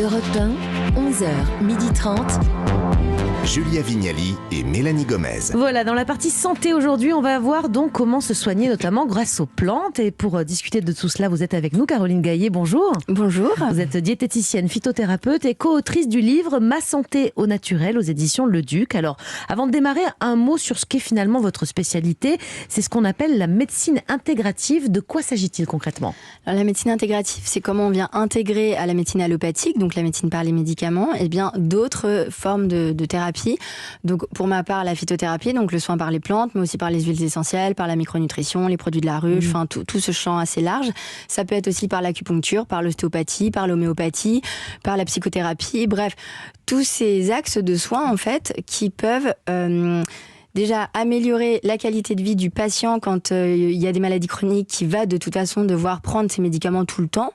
Europe 1, 11h30. Julia Vignali et Mélanie Gomez. Voilà, dans la partie santé aujourd'hui, on va voir donc comment se soigner, notamment grâce aux plantes. Et pour discuter de tout cela, vous êtes avec nous, Caroline Gaillet. Bonjour. Bonjour. Vous êtes diététicienne, phytothérapeute et co-autrice du livre Ma santé au naturel aux éditions Le Duc. Alors, avant de démarrer, un mot sur ce qu'est finalement votre spécialité. C'est ce qu'on appelle la médecine intégrative. De quoi s'agit-il concrètement ? Alors, la médecine intégrative, c'est comment on vient intégrer à la médecine allopathique, donc la médecine par les médicaments, et bien d'autres formes de thérapie. Donc pour ma part, la phytothérapie, donc le soin par les plantes, mais aussi par les huiles essentielles, par la micronutrition, les produits de la ruche, enfin tout ce champ assez large. Ça peut être aussi par l'acupuncture, par l'ostéopathie, par l'homéopathie, par la psychothérapie, bref, tous ces axes de soins en fait qui peuvent déjà améliorer la qualité de vie du patient quand il y a des maladies chroniques, qui va de toute façon devoir prendre ses médicaments tout le temps,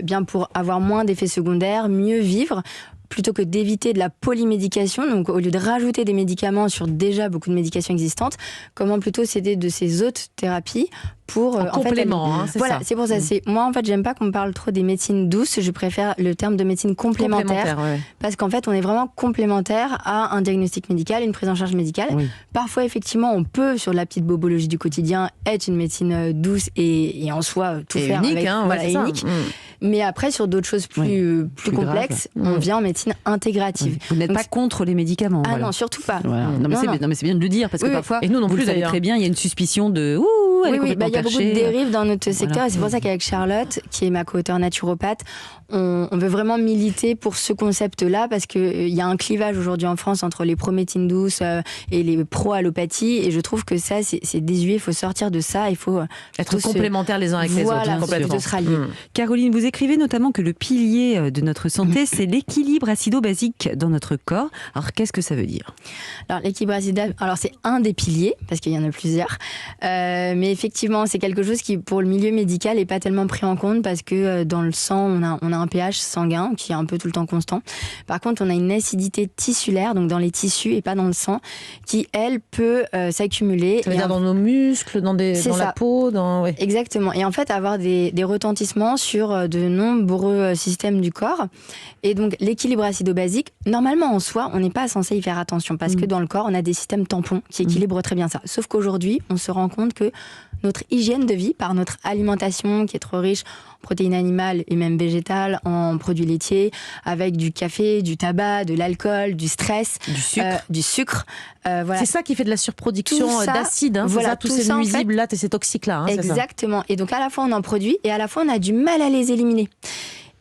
bien pour avoir moins d'effets secondaires, mieux vivre, plutôt que d'éviter de la polymédication, donc au lieu de rajouter des médicaments sur déjà beaucoup de médications existantes, comment plutôt s'aider de ces autres thérapies pour en complément, c'est voilà, ça. C'est pour ça. Moi, en fait, j'aime pas qu'on me parle trop des médecines douces. Je préfère le terme de médecine complémentaire, parce qu'en fait, on est vraiment complémentaire à un diagnostic médical, une prise en charge médicale. Oui. Parfois, effectivement, on peut, sur la petite bobologie du quotidien, être une médecine douce et en soi tout et faire unique, avec, unique. Mais après, sur d'autres choses plus complexes, on vient en médecine intégrative. Vous n'êtes pas contre les médicaments. Ah non, surtout pas. Voilà. Non, mais c'est bien de le dire, parce que parfois, et nous non vous plus, le savez très bien, il y a une suspicion de elle est complètement il y a beaucoup de dérives dans notre secteur, voilà. Et c'est pour ça qu'avec Charlotte, qui est ma co-auteure naturopathe, on veut vraiment militer pour ce concept-là, parce qu'il y a un clivage aujourd'hui en France entre les pro-médecine douce et les pro-allopathie, et je trouve que ça, c'est désuet, il faut sortir de ça, il faut être complémentaires les uns avec les autres. Complètement. Se rallier. Caroline, vous écrivez notamment que le pilier de notre santé, c'est l'équilibre acido-basique dans notre corps. Alors, qu'est-ce que ça veut dire ? Alors, l'équilibre acido-basique, c'est un des piliers, parce qu'il y en a plusieurs, mais effectivement, c'est quelque chose qui, pour le milieu médical, n'est pas tellement pris en compte, parce que dans le sang, on a un pH sanguin qui est un peu tout le temps constant. Par contre, on a une acidité tissulaire, donc dans les tissus et pas dans le sang, qui, elle, peut s'accumuler. Ça veut dire dans nos muscles, dans la peau, Oui. Exactement. Et en fait, avoir des retentissements sur de nombreux systèmes du corps. Et donc, l'équilibre acido-basique, normalement, en soi, on n'est pas censé y faire attention, parce que dans le corps, on a des systèmes tampons qui équilibrent très bien ça. Sauf qu'aujourd'hui, on se rend compte que notre hygiène de vie, par notre alimentation qui est trop riche en protéines animales et même végétales, en produits laitiers, avec du café, du tabac, de l'alcool, du stress, du sucre. Voilà. C'est ça qui fait de la surproduction d'acide, voilà, tous ces nuisibles-là, ces toxiques-là. Exactement. Et donc à la fois on en produit et à la fois on a du mal à les éliminer.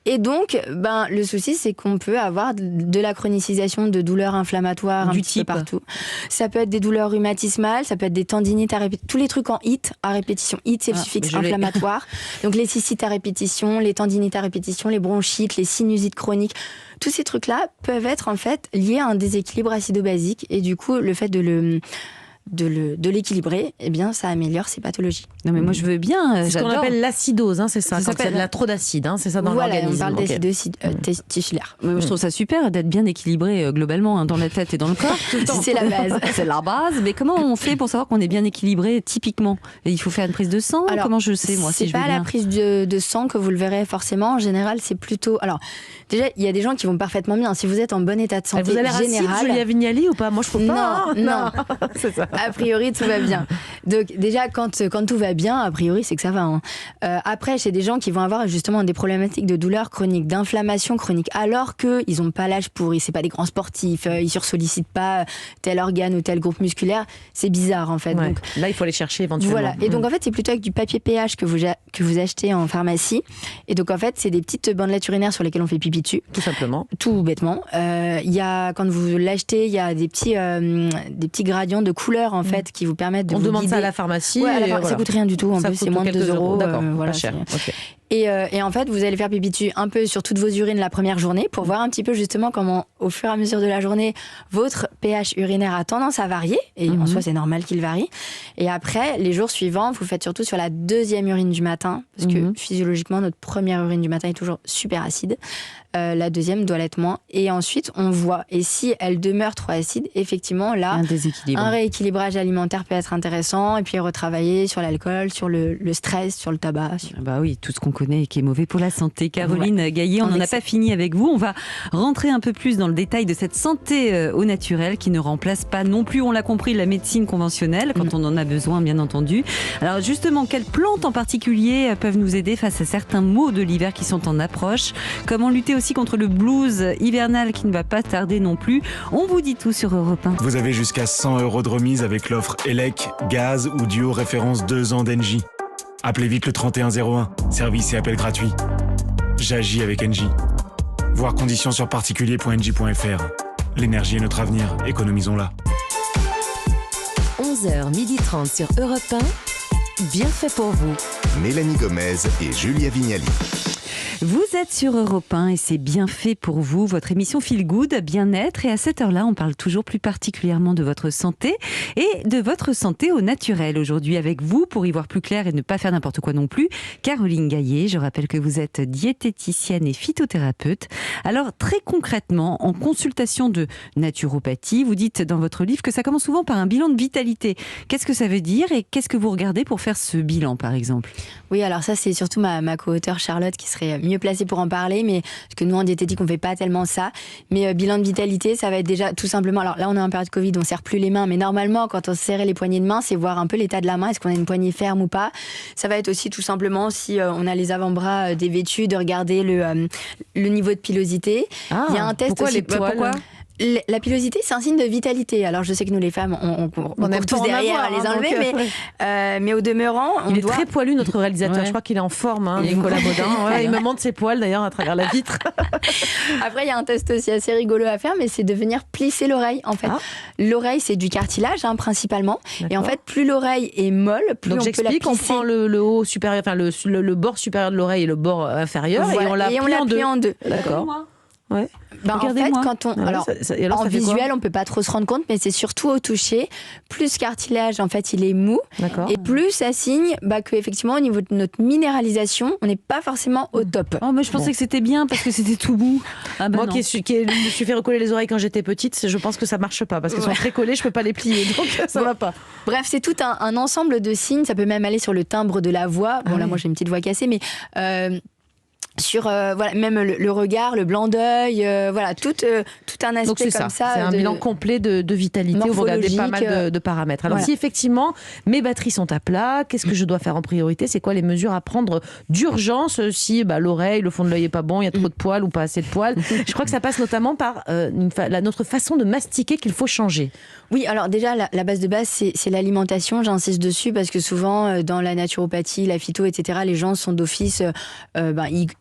Et donc, le souci, c'est qu'on peut avoir de la chronicicisation de douleurs inflammatoires un petit peu partout. Ça peut être des douleurs rhumatismales, ça peut être des tendinites à répétition, tous les trucs en HIT à répétition. HIT, c'est le suffixe inflammatoire. Donc les cystites à répétition, les tendinites à répétition, les bronchites, les sinusites chroniques. Tous ces trucs-là peuvent être en fait liés à un déséquilibre acido-basique. Et du coup, le fait de l'équilibrer, eh bien, ça améliore ces pathologies. Non, mais moi, je veux bien. C'est ce qu'on appelle l'acidose, c'est ça. Quand il y a de la trop d'acide, c'est ça dans l'organisme. On parle d'acidose tissulaire. Je trouve ça super d'être bien équilibré globalement dans la tête et dans le corps. C'est la base. C'est la base. Mais comment on fait pour savoir qu'on est bien équilibré typiquement ? Et il faut faire une prise de sang ? Alors, comment je sais, moi, si je vais bien ? C'est pas la prise de sang que vous le verrez forcément. En général, c'est plutôt. Alors, déjà, il y a des gens qui vont parfaitement bien. Si vous êtes en bon état de santé général. Vous avez l'air acide, Julia Vignali, ou pas ? Moi, je peux pas. Non. C'est ça. A priori, tout va bien. Donc déjà, quand tout va bien, a priori, c'est que ça va. Après, chez des gens qui vont avoir justement des problématiques de douleurs chroniques, d'inflammation chronique, alors qu'ils n'ont pas l'âge pour, c'est pas des grands sportifs, ils sursollicitent pas tel organe ou tel groupe musculaire, c'est bizarre en fait. Ouais. Donc, là, il faut aller chercher éventuellement. Voilà. Et donc en fait, c'est plutôt avec du papier pH que vous achetez en pharmacie. Et donc en fait, c'est des petites bandelettes urinaires sur lesquelles on fait pipi dessus. Tout simplement. Tout bêtement. Quand vous l'achetez, il y a des petits gradients de couleurs en fait qui vous permettent de on vous demande guider. Ça à la pharmacie. Ça coûte rien du tout. En plus, c'est moins de 2 euros. D'accord, voilà, pas cher. Okay. Et en fait, vous allez faire pipi dessus un peu sur toutes vos urines la première journée pour voir un petit peu justement comment, au fur et à mesure de la journée, votre pH urinaire a tendance à varier. Et en soi, c'est normal qu'il varie. Et après, les jours suivants, vous faites surtout sur la deuxième urine du matin. Parce que physiologiquement, notre première urine du matin est toujours super acide. La deuxième doit l'être moins. Et ensuite, on voit. Et si elle demeure trop acide, effectivement, là, un rééquilibrage alimentaire peut être intéressant. Et puis retravailler sur l'alcool, sur le stress, sur le tabac. Bah oui, tout ce qu'on connaît et qui est mauvais pour la santé. Caroline Gaillet, on n'en a pas fini avec vous. On va rentrer un peu plus dans le détail de cette santé au naturel qui ne remplace pas non plus, on l'a compris, la médecine conventionnelle quand on en a besoin, bien entendu. Alors justement, quelles plantes en particulier peuvent nous aider face à certains maux de l'hiver qui sont en approche? Comment lutter aussi contre le blues hivernal qui ne va pas tarder non plus? On vous dit tout sur Europe 1. Vous avez jusqu'à 100 € de remise avec l'offre ELEC, gaz ou duo référence 2 ans d'Engie. Appelez vite le 3101, service et appel gratuit. J'agis avec Engie. Voir conditions sur particulier.engie.fr. L'énergie est notre avenir, économisons-la. 11h30 sur Europe 1, bien fait pour vous. Mélanie Gomez et Julia Vignali. Vous êtes sur Europe 1 et c'est bien fait pour vous, votre émission Feel Good, bien-être. Et à cette heure-là, on parle toujours plus particulièrement de votre santé et de votre santé au naturel. Aujourd'hui avec vous, pour y voir plus clair et ne pas faire n'importe quoi non plus, Caroline Gaillet. Je rappelle que vous êtes diététicienne et phytothérapeute. Alors très concrètement, en consultation de naturopathie, vous dites dans votre livre que ça commence souvent par un bilan de vitalité. Qu'est-ce que ça veut dire et qu'est-ce que vous regardez pour faire ce bilan, par exemple? Oui, alors ça, c'est surtout ma co-auteure Charlotte qui serait mieux placée pour en parler, mais parce que nous, en diététique, on fait pas tellement ça. Mais bilan de vitalité, ça va être déjà tout simplement... Alors là, on est en période Covid, on serre plus les mains, mais normalement, quand on serrait les poignées de main, c'est voir un peu l'état de la main, est-ce qu'on a une poignée ferme ou pas. Ça va être aussi tout simplement, si on a les avant-bras dévêtus, de regarder le niveau de pilosité. Il y a un test pourquoi aussi... les poils Pourquoi la pilosité, c'est un signe de vitalité. Alors, je sais que nous, les femmes, on court tous derrière à les enlever, mais au demeurant, il est très poilu, notre réalisateur. Je crois qu'il est en forme, Nicolas Baudin. Il me montre ses poils, d'ailleurs, à travers la vitre. Après, il y a un test aussi assez rigolo à faire, mais c'est de venir plisser l'oreille, en fait. L'oreille, c'est du cartilage, principalement. Et en fait, plus l'oreille est molle, plus donc on peut la plisser. On prend le haut supérieur, enfin, le bord supérieur de l'oreille et le bord inférieur, voilà. et on la plie en deux. D'accord. Ouais. En fait, quand on, alors en visuel, on peut pas trop se rendre compte, mais c'est surtout au toucher. Plus cartilage, en fait, il est mou, et plus ça signe que effectivement, au niveau de notre minéralisation, on n'est pas forcément au top. Oh, mais je pensais que c'était bien parce que c'était tout mou. Moi, qui me suis fait recoller les oreilles quand j'étais petite, je pense que ça marche pas parce qu'elles sont très collées, je peux pas les plier, donc ça va pas. Bref, c'est tout un ensemble de signes. Ça peut même aller sur le timbre de la voix. Bon, là, moi, j'ai une petite voix cassée, mais sur même le regard, le blanc d'œil, tout un aspect. Donc c'est comme ça. C'est un bilan complet de vitalité où vous regardez pas mal de paramètres. Alors si effectivement mes batteries sont à plat, qu'est-ce que je dois faire en priorité? C'est quoi les mesures à prendre d'urgence si l'oreille, le fond de l'œil est pas bon, il y a trop de poils ou pas assez de poils? Je crois que ça passe notamment par notre façon de mastiquer qu'il faut changer. Oui, alors déjà la base de base c'est l'alimentation. J'insiste dessus parce que souvent dans la naturopathie, la phyto, etc. les gens sont d'office,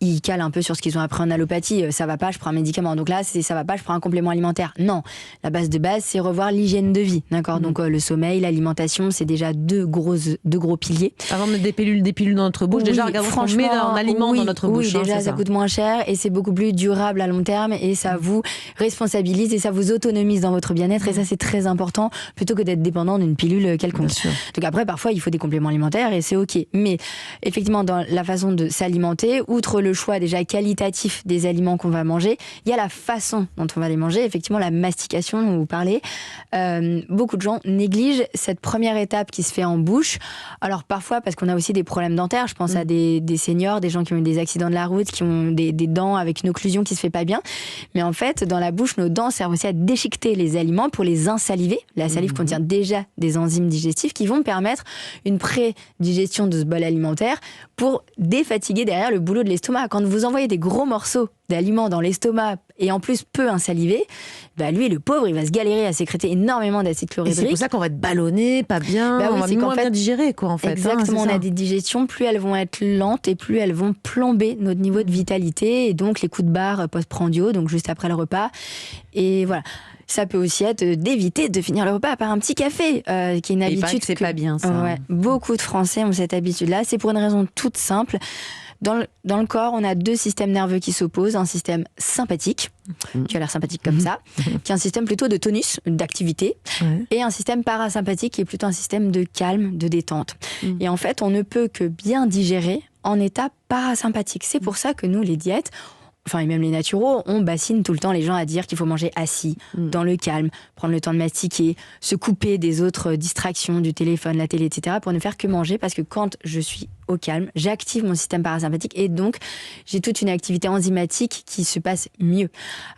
ils calent un peu sur ce qu'ils ont appris en allopathie. Ça va pas, je prends un médicament. Donc là, ça va pas, je prends un complément alimentaire. Non, la base de base, c'est revoir l'hygiène de vie. D'accord. Donc le sommeil, l'alimentation, c'est déjà deux gros piliers. Avant de mettre des pilules dans notre bouche, déjà regardons ce qu'on met en aliment dans notre bouche. Oui, déjà ça coûte moins cher et c'est beaucoup plus durable à long terme et ça vous responsabilise et ça vous autonomise dans votre bien-être et ça c'est très important plutôt que d'être dépendant d'une pilule quelconque. Donc après, parfois, il faut des compléments alimentaires et c'est ok. Mais effectivement, dans la façon de s'alimenter, outre le choix déjà qualitatif des aliments qu'on va manger, il y a la façon dont on va les manger, effectivement la mastication dont vous parlez. Beaucoup de gens négligent cette première étape qui se fait en bouche. Alors parfois parce qu'on a aussi des problèmes dentaires, je pense à des seniors, des gens qui ont eu des accidents de la route, qui ont des dents avec une occlusion qui se fait pas bien. Mais en fait, dans la bouche, nos dents servent aussi à déchiqueter les aliments pour les insaliver. La salive contient déjà des enzymes digestifs qui vont permettre une pré-digestion de ce bol alimentaire pour défatiguer derrière le boulot de l'estomac. Quand vous envoyez des gros morceaux d'aliments dans l'estomac et en plus peu insalivé, lui, le pauvre, il va se galérer à sécréter énormément d'acide chlorhydrique. Et c'est pour ça qu'on va être ballonné, pas bien, on va moins bien digérer, quoi, en fait. Exactement, on a des digestions, plus elles vont être lentes et plus elles vont plomber notre niveau de vitalité et donc les coups de barre post-prandiaux, donc juste après le repas. Et voilà. Ça peut aussi être d'éviter de finir le repas par un petit café, qui est une habitude. C'est pas bien, ça. Beaucoup de Français ont cette habitude-là. C'est pour une raison toute simple. Dans le corps, on a deux systèmes nerveux qui s'opposent. Un système sympathique, qui a l'air sympathique comme ça, qui est un système plutôt de tonus, d'activité, et un système parasympathique qui est plutôt un système de calme, de détente. Et en fait, on ne peut que bien digérer en état parasympathique. C'est pour ça que nous, les diètes, et même les naturaux, on bassine tout le temps les gens à dire qu'il faut manger assis, dans le calme, prendre le temps de mastiquer, se couper des autres distractions, du téléphone, la télé, etc., pour ne faire que manger, parce que quand je suis au calme, j'active mon système parasympathique et donc j'ai toute une activité enzymatique qui se passe mieux.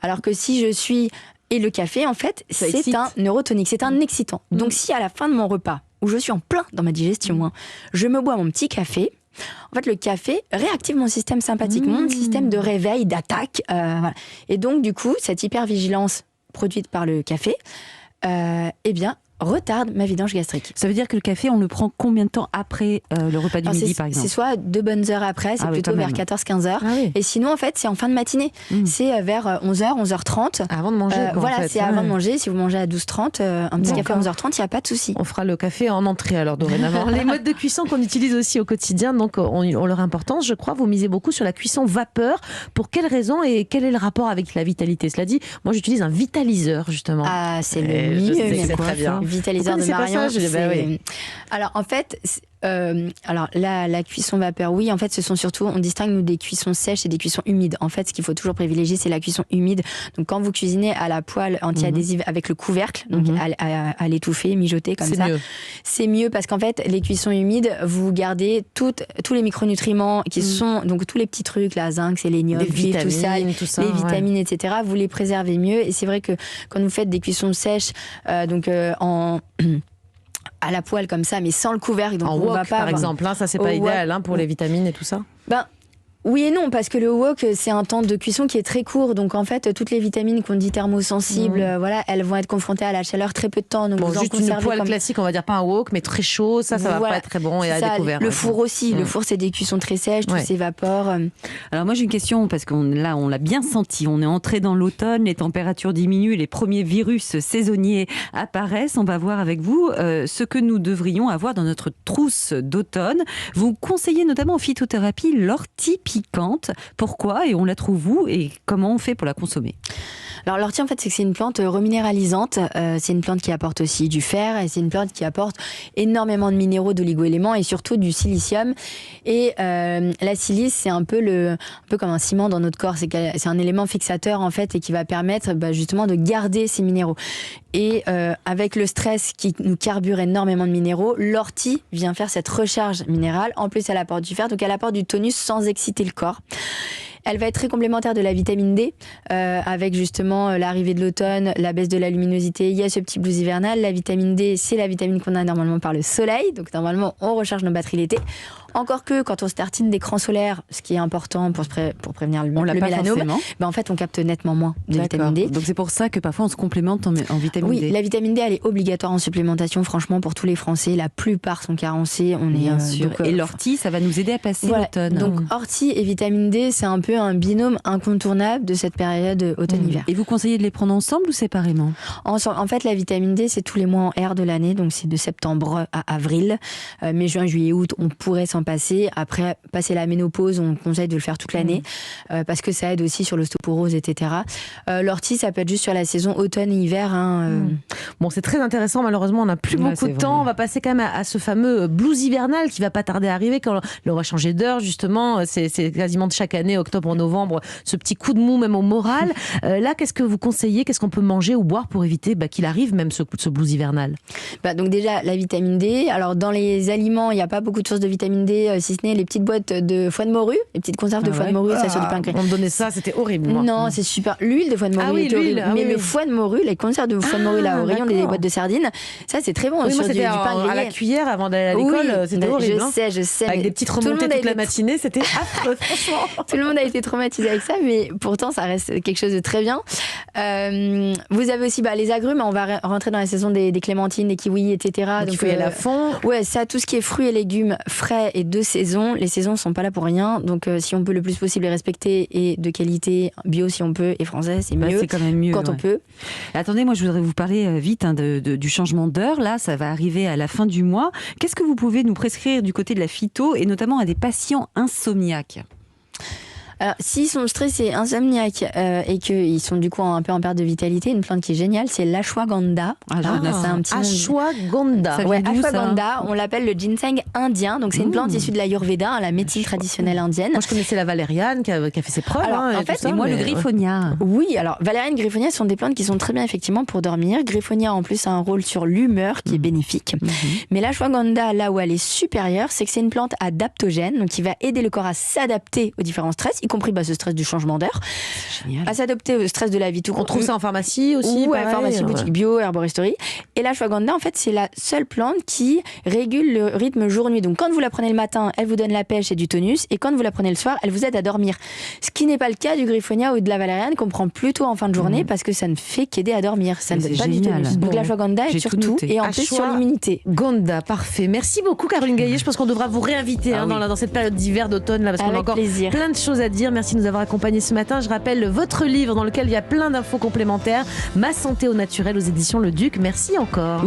Alors que si je suis... Et le café, en fait, c'est un neurotonique, c'est un excitant. Donc si à la fin de mon repas, où je suis en plein dans ma digestion, je me bois mon petit café, en fait, le café réactive mon système sympathique, mon système de réveil, d'attaque. Voilà. Et donc, du coup, cette hypervigilance produite par le café, retarde ma vidange gastrique. Ça veut dire que le café, on le prend combien de temps après le repas du midi, par exemple ? C'est soit 2 bonnes heures après, c'est plutôt vers 14-15 heures. Ah oui. Et sinon, en fait, c'est en fin de matinée. C'est vers 11h, 11h30. Avant de manger. Voilà, c'est avant de manger. Si vous mangez à 12h30, un petit café à 11h30, il n'y a pas de souci. On fera le café en entrée alors dorénavant. Les modes de cuisson qu'on utilise aussi au quotidien, donc ont leur importance. Je crois, vous misez beaucoup sur la cuisson vapeur. Pour quelles raisons et quel est le rapport avec la vitalité ? Cela dit, moi j'utilise un vitaliseur justement. Ah, c'est le Je sais mieux. que c'est très bien. Vitaliseur de Marion. Oui. Alors en fait, la cuisson vapeur, oui, en fait, ce sont surtout, on distingue nous des cuissons sèches et des cuissons humides. En fait, ce qu'il faut toujours privilégier, c'est la cuisson humide. Donc quand vous cuisinez à la poêle anti-adhésive avec le couvercle, donc à l'étouffer, mijoter comme ça, c'est mieux parce qu'en fait, les cuissons humides, vous gardez tous les micronutriments qui sont, donc tous les petits trucs, la zinc, sélénium, les vitamines, tout ça, les vitamines, etc. Vous les préservez mieux. Et c'est vrai que quand vous faites des cuissons sèches, à la poêle comme ça, mais sans le couvercle, donc en on wok, va pas par exemple, ça c'est pas idéal pour les vitamines et tout ça. Oui et non, parce que le wok, c'est un temps de cuisson qui est très court. Donc en fait, toutes les vitamines qu'on dit thermosensibles, elles vont être confrontées à la chaleur très peu de temps. Donc juste une poêle classique, on va dire pas un wok, mais très chaud, ça va pas être très bon et à découvert. Le four aussi, le four c'est des cuissons très sèches, tout s'évapore. Alors moi j'ai une question, parce qu'on l'a bien senti, on est entré dans l'automne, les températures diminuent, les premiers virus saisonniers apparaissent. On va voir avec vous ce que nous devrions avoir dans notre trousse d'automne. Vous conseillez notamment en phytothérapie l'ortie piquante. Pourquoi et on la trouve où et comment on fait pour la consommer ? Alors l'ortie, en fait, c'est une plante reminéralisante. C'est une plante qui apporte aussi du fer et c'est une plante qui apporte énormément de minéraux, d'oligo-éléments et surtout du silicium. Et la silice, c'est un peu comme un ciment dans notre corps. C'est un élément fixateur en fait et qui va permettre justement de garder ces minéraux. Et avec le stress qui nous carbure énormément de minéraux, l'ortie vient faire cette recharge minérale. En plus, elle apporte du fer, donc elle apporte du tonus sans exciter le corps. Elle va être très complémentaire de la vitamine D, avec justement l'arrivée de l'automne, la baisse de la luminosité. Il y a ce petit blues hivernal. La vitamine D, c'est la vitamine qu'on a normalement par le soleil. Donc normalement, on recharge nos batteries l'été. Encore que quand on se tartine d'écran solaire, ce qui est important pour prévenir le mélanome, en fait, on capte nettement moins de vitamine D. Donc c'est pour ça que parfois on se complémente en vitamine D. Oui, la vitamine D, elle est obligatoire en supplémentation. Franchement, pour tous les Français, la plupart sont carencés. Bien sûr. Et l'ortie, ça va nous aider à passer l'automne. Donc ortie et vitamine D, c'est un peu un binôme incontournable de cette période automne-hiver. Et vous conseillez de les prendre ensemble ou séparément ? Ensemble. En fait, la vitamine D, c'est tous les mois en R de l'année, donc c'est de septembre à avril. Mai, juin, juillet, août, on pourrait s'en passer. Après, passer la ménopause, on conseille de le faire toute l'année parce que ça aide aussi sur l'ostéoporose, etc. L'ortie, ça peut être juste sur la saison automne et hiver. Bon, c'est très intéressant. Malheureusement, on n'a plus beaucoup de temps. On va passer quand même à ce fameux blues hivernal qui va pas tarder à arriver quand on va changer d'heure, justement. C'est quasiment de chaque année, octobre, novembre, ce petit coup de mou même au moral. Là, qu'est-ce que vous conseillez ? Qu'est-ce qu'on peut manger ou boire pour éviter qu'il arrive même ce blues hivernal ? Donc déjà, la vitamine D. Alors, dans les aliments, il n'y a pas beaucoup de sources de vitamine D, si ce n'est les petites boîtes de foie de morue, les petites conserves de foie de morue, ça sur du pain grillé. On me donnait ça, c'était horrible. Moi. Non, c'est super. L'huile de foie de morue est horrible. Mais le foie de morue, les conserves de foie de morue là au rayon des boîtes de sardines, ça c'est très bon. Oui, sur moi, c'était du pain grillé. À la cuillère avant d'aller à l'école, c'était horrible. Je sais. Avec des petites remontées toute la matinée, c'était affreux, franchement. Tout le monde a été traumatisé avec ça, mais pourtant ça reste quelque chose de très bien. Vous avez aussi les agrumes, on va rentrer dans la saison des clémentines, des kiwis, etc. Donc il faut y aller à fond. Ouais, ça, tout ce qui est fruits et légumes frais et de saison, les saisons sont pas là pour rien. Donc si on peut le plus possible les respecter et de qualité, bio si on peut et français, c'est mieux. C'est quand même mieux quand on peut. Attendez, moi je voudrais vous parler vite du changement d'heure. Là, ça va arriver à la fin du mois. Qu'est-ce que vous pouvez nous prescrire du côté de la phyto et notamment à des patients insomniaques ? Alors, s'ils sont stressés, insomniaques et qu'ils sont du coup un peu en perte de vitalité, une plante qui est géniale, c'est l'ashwagandha. Ah, c'est un petit nom. Ashwagandha. Ça Ouais, vient d'où, ça ashwagandha, on l'appelle le ginseng indien. Donc, c'est une plante issue de l'Ayurveda, la médecine traditionnelle indienne. Moi, je connaissais la valériane qui a fait ses preuves. Alors, en et fait, tout ça, Et moi, le mais- griffonia. Oui, alors valériane, griffonia sont des plantes qui sont très bien effectivement pour dormir. Griffonia en plus a un rôle sur l'humeur qui est bénéfique. Mais l'ashwagandha, là où elle est supérieure, c'est que c'est une plante adaptogène, donc qui va aider le corps à s'adapter aux différents stress, y compris ce stress du changement d'heure, Génial. à s'adapter au stress de la vie tout court. On trouve ça en pharmacie aussi. Ouais, pareil, pharmacie, ouais. boutique bio, herboristerie. Et l'ashwagandha, en fait, c'est la seule plante qui régule le rythme jour-nuit. Donc, quand vous la prenez le matin, elle vous donne la pêche et du tonus. Et quand vous la prenez le soir, elle vous aide à dormir. Ce qui n'est pas le cas du griffonia ou de la valériane qu'on prend plutôt en fin de journée parce que ça ne fait qu'aider à dormir. Ça ne Mais donne c'est pas du génial. tonus. Donc, Bon. l'ashwagandha est J'ai sur tout tout noté. et en plus sur l'immunité. Gonda, parfait. Merci beaucoup Caroline Gaillet. Je pense qu'on devra vous réinviter Ah oui. dans cette période d'hiver, d'automne, là, parce qu'on a Avec encore plaisir. plein de choses à dire. Merci de nous avoir accompagnés ce matin. Je rappelle votre livre dans lequel il y a plein d'infos complémentaires. Ma santé au naturel aux éditions Le Duc. Merci encore.